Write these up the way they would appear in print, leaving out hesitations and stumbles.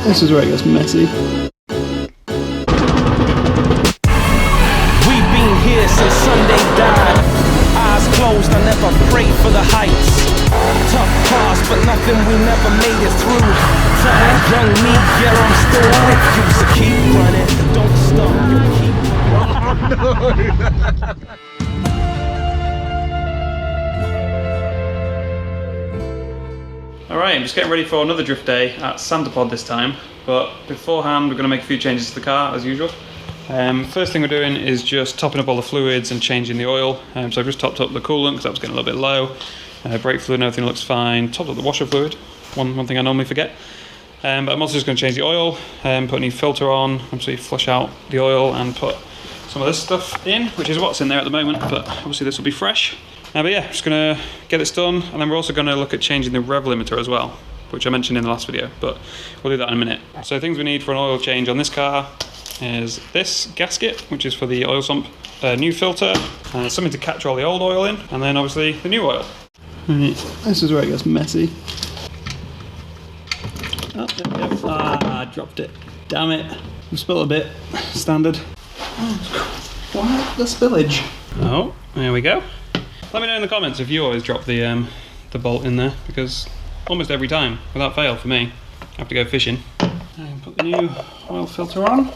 This is where it gets messy. We've been here since Sunday died. Eyes closed, I never prayed for the heights. Tough pass, but nothing, we never made it through. Tell that young me, yeah, I'm still with you. So keep running, don't stop, keep running. Alright, I'm just getting ready for another drift day at Santa Pod this time, but beforehand we're going to make a few changes to the car as usual. First thing we're doing is just topping up all the fluids and changing the oil. So I've just topped up the coolant because that was getting a little bit low. Brake fluid and everything looks fine. Topped up the washer fluid, one thing I normally forget. But I'm also just going to change the oil, put a new filter on, absolutely flush out the oil and put some of this stuff in, which is what's in there at the moment, but obviously this will be fresh. But yeah, just going to get this done, and then we're also going to look at changing the rev limiter as well, which I mentioned in the last video, but we'll do that in a minute. So things we need for an oil change on this car is this gasket, which is for the oil sump, a new filter, something to catch all the old oil in, and then obviously the new oil. Right, this is where it gets messy. Oh, there we go. Ah, I dropped it. Damn it. I spilled a bit. Standard. Oh, what? The spillage. Oh, there we go. Let me know in the comments if you always drop the bolt in there, because almost every time, without fail for me, I have to go fishing. And put the new oil filter on.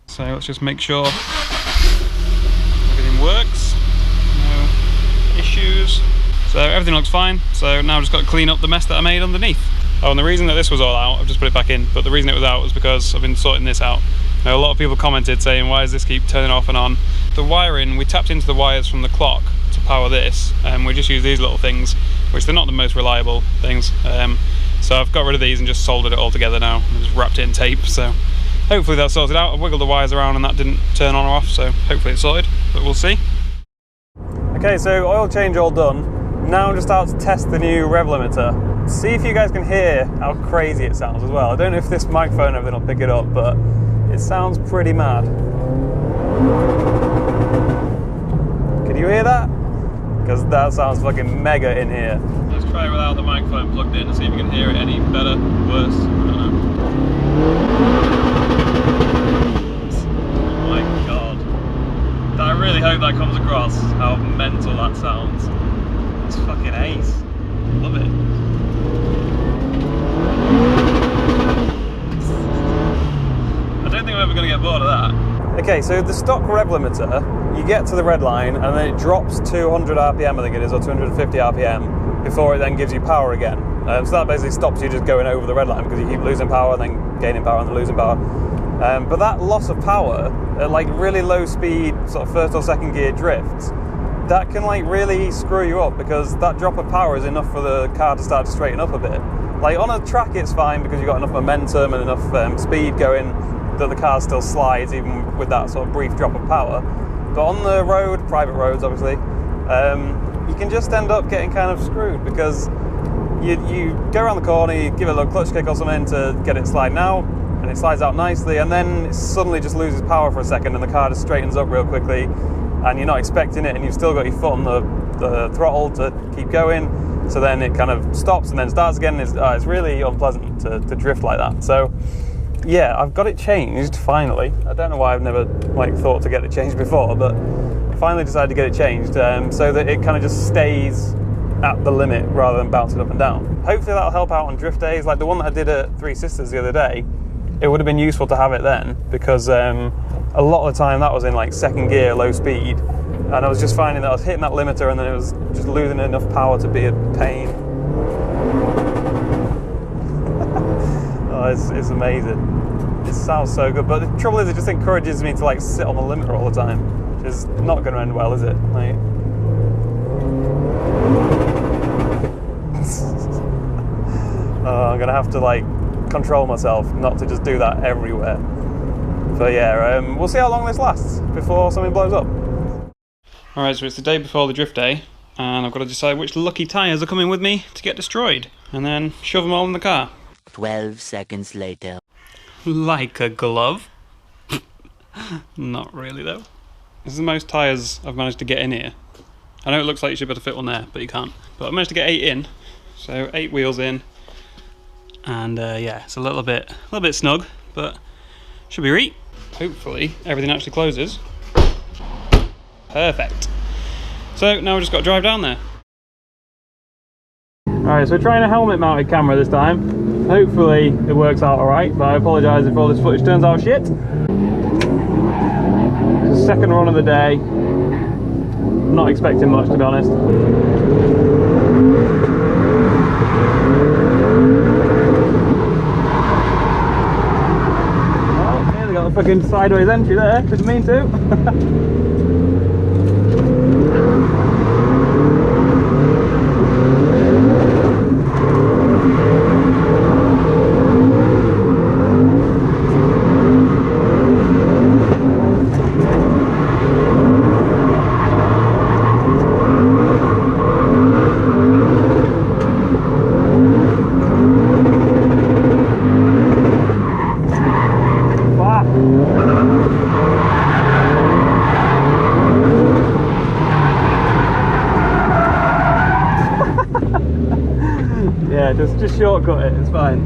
So let's just make sure everything works, no issues. So everything looks fine, so now I've just got to clean up the mess that I made underneath. Oh, and the reason that this was all out, I've just put it back in, but the reason it was out was because I've been sorting this out. Now, a lot of people commented saying, why does this keep turning off and on? The wiring, we tapped into the wires from the clock to power this, and we just use these little things, which they're not the most reliable things. So I've got rid of these and just soldered it all together now, and just wrapped it in tape, so hopefully that's sorted out. I've wiggled the wires around and that didn't turn on or off, so hopefully it's sorted, but we'll see. Okay, so oil change all done. Now I'm just out to test the new rev limiter. See if you guys can hear how crazy it sounds as well. I don't know if this microphone and everything will pick it up, but it sounds pretty mad. Can you hear that? Because that sounds fucking mega in here. Let's try it without the microphone plugged in and see if you can hear it any better, worse, I don't know. Oh my god. I really hope that comes across, how mental that sounds. It's fucking ace. Love it. I don't think I'm ever going to get bored of that. Okay, so the stock rev limiter, you get to the red line and then it drops 200 RPM, I think it is, or 250 RPM, before it then gives you power again. So that basically stops you just going over the red line because you keep losing power and then gaining power and then losing power. But that loss of power at like really low speed, sort of first or second gear drifts, that can like really screw you up because that drop of power is enough for the car to start to straighten up a bit. Like on a track it's fine because you've got enough momentum and enough speed going that the car still slides even with that sort of brief drop of power. But on the road, private roads obviously, you can just end up getting kind of screwed because you go around the corner, you give it a little clutch kick or something to get it sliding out, and it slides out nicely, and then it suddenly just loses power for a second and the car just straightens up real quickly, and you're not expecting it, and you've still got your foot on the throttle to keep going, so then it kind of stops and then starts again. It's really unpleasant to drift like that. So yeah, I've got it changed finally. I don't know why I've never thought to get it changed before, but I finally decided to get it changed so that it kind of just stays at the limit rather than bouncing up and down. Hopefully that'll help out on drift days, like the one that I did at Three Sisters the other day. It would have been useful to have it then because a lot of the time that was in like second gear, low speed, and I was just finding that I was hitting that limiter and then it was just losing enough power to be a pain. Oh, it's amazing. It sounds so good, but the trouble is it just encourages me to sit on the limiter all the time, which is not going to end well, is it? I'm going to have to control myself not to just do that everywhere. But yeah, we'll see how long this lasts before something blows up. Alright, so it's the day before the drift day, and I've got to decide which lucky tyres are coming with me to get destroyed, and then shove them all in the car. 12 seconds later. Like a glove. Not really though. This is the most tyres I've managed to get in here. I know it looks like you should be able to fit one there, but you can't. But I managed to get 8 in, so 8 wheels in, and yeah, it's a little bit snug, but should be right. Hopefully everything actually closes. Perfect. So now we've just got to drive down there. Alright, so we're trying a helmet mounted camera this time. Hopefully it works out alright, but I apologise if all this footage turns out shit. It's the second run of the day. Not expecting much, to be honest. Oh, nearly got the fucking sideways entry there, didn't mean to. Yeah, just shortcut it, it's fine.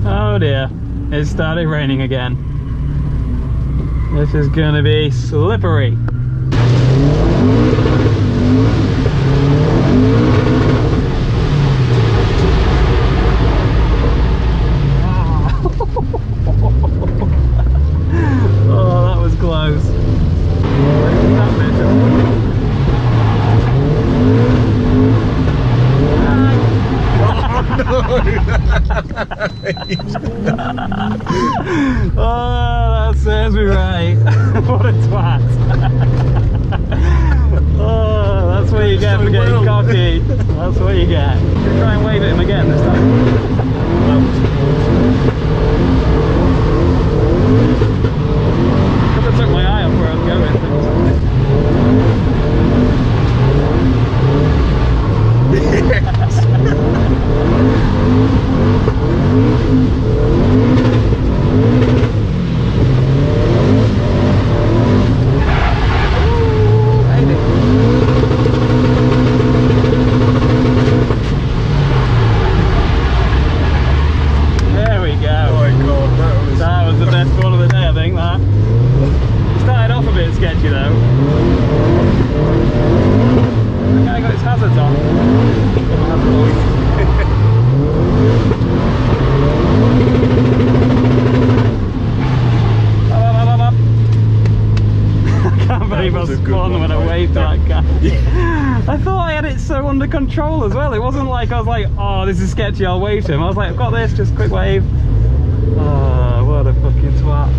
Oh dear, it started raining again. This is gonna be slippery. Oh, that was close. That Oh, that serves me right. What a twat. Oh, that's what you get for getting cocky. That's what you get. Try and wave at him again this time. Could have took my eye off where I was going. There we go. Oh my god, that was the best call of the day, I think, that. Started off a bit sketchy though. The guy got his hazards on. I can't believe I spun when I waved that guy. I thought I had it so under control as well. It wasn't like I was like, oh, this is sketchy, I'll wave to him. I was like, I've got this, just quick wave. Oh, what a fucking twat.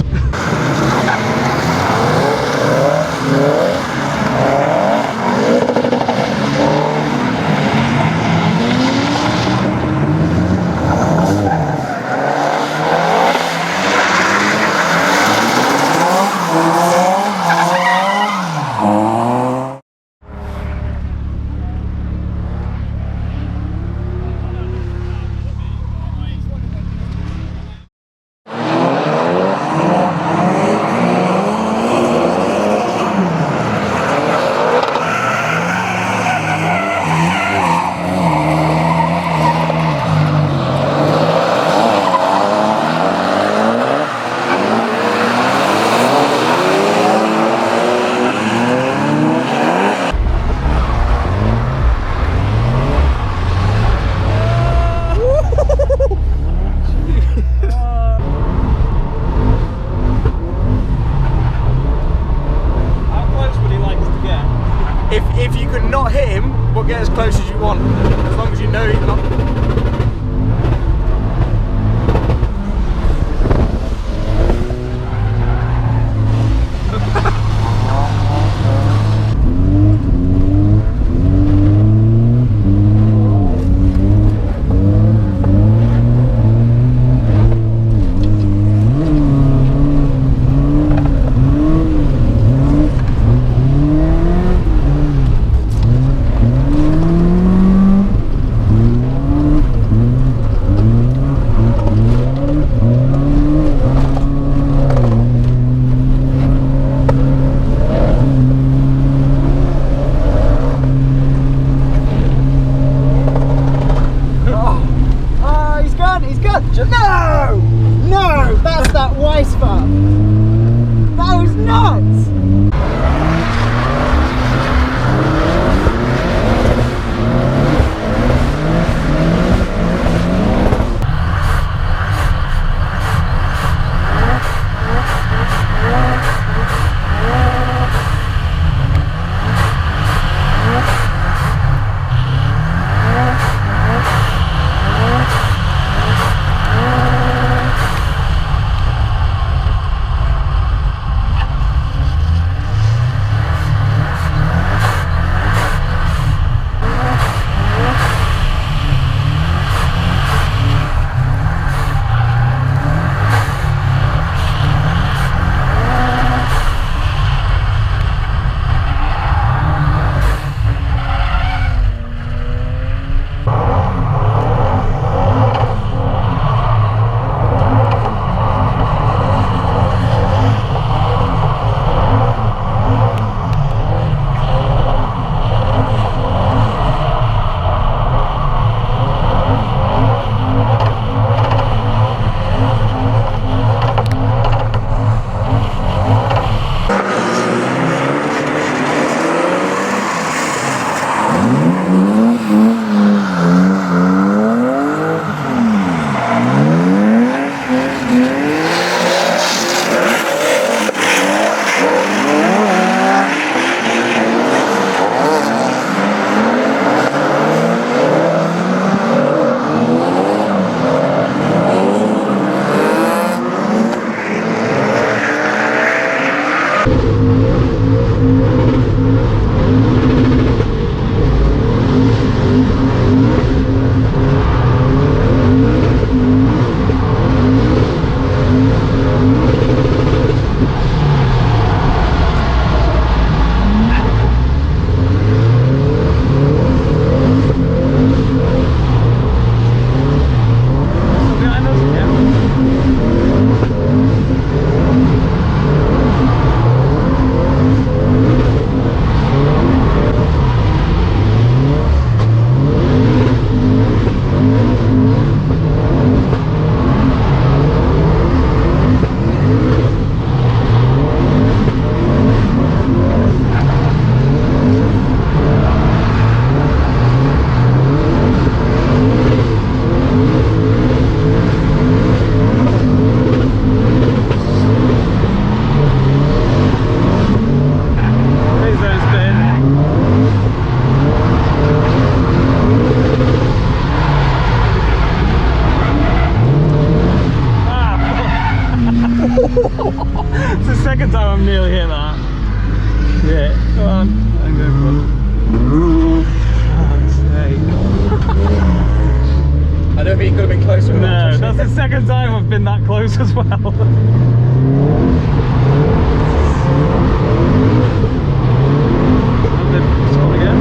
If you could not hit him, but get as close as you want, as long as you know he's not. No! No! That's that Weisfer! That was nuts! but you could have been closer. No, that's the second time I've been that close as well. Stop again.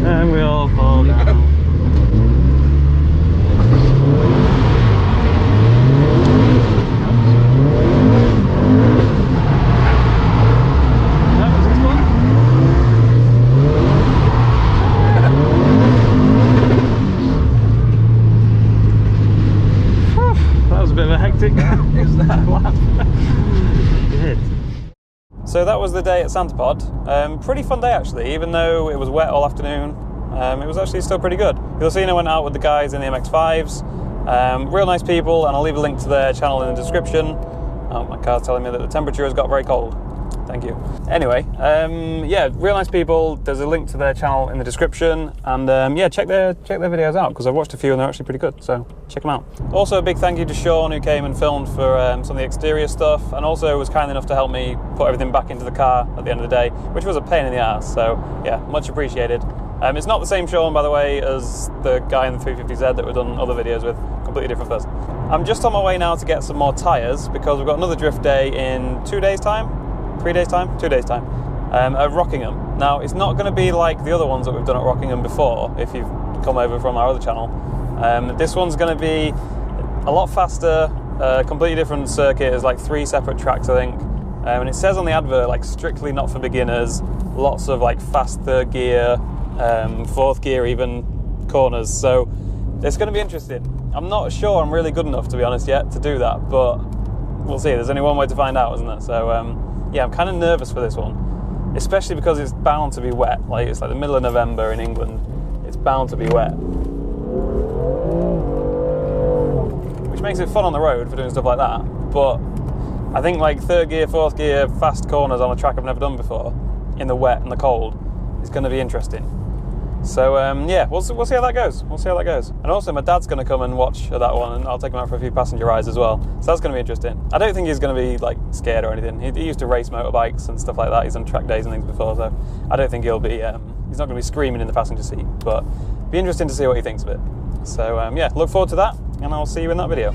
And we all fall down. That was this one. That was a bit of a hectic lap. Good. So that was the day at Santa Pod. Pretty fun day actually, even though it was wet all afternoon. It was actually still pretty good. You'll see I went out with the guys in the MX-5s. Real nice people, and I'll leave a link to their channel in the description. Oh, my car's telling me that the temperature has got very cold. Thank you. Anyway, yeah, real nice people. There's a link to their channel in the description, and yeah, check their videos out because I've watched a few and they're actually pretty good. So check them out. Also, a big thank you to Sean who came and filmed for some of the exterior stuff, and also was kind enough to help me put everything back into the car at the end of the day, which was a pain in the ass. So yeah, much appreciated. It's not the same Sean, by the way, as the guy in the 350Z that we've done other videos with. Completely different person. I'm just on my way now to get some more tyres because we've got another drift day in 2 days' time. 3 days' time? 2 days' time, at Rockingham. Now, it's not going to be like the other ones that we've done at Rockingham before, if you've come over from our other channel. This one's going to be a lot faster, completely different circuit. There's like 3 separate tracks, I think. And it says on the advert, like, strictly not for beginners, lots of like fast third gear, fourth gear even corners. So it's going to be interesting. I'm not sure I'm really good enough, to be honest, yet to do that, but we'll see. There's only one way to find out, isn't there? So yeah, I'm kind of nervous for this one, especially because it's bound to be wet. Like, it's like the middle of November in England. It's bound to be wet, which makes it fun on the road for doing stuff like that. But I think like third gear, fourth gear, fast corners on a track I've never done before, in the wet and the cold, is going to be interesting. So yeah, we'll see how that goes. We'll see how that goes. And also, my dad's going to come and watch that one, and I'll take him out for a few passenger rides as well. So that's going to be interesting. I don't think he's going to be like scared or anything. He used to race motorbikes and stuff like that. He's done track days and things before, so I don't think he'll be. He's not going to be screaming in the passenger seat, but it'll be interesting to see what he thinks of it. So yeah, look forward to that, and I'll see you in that video.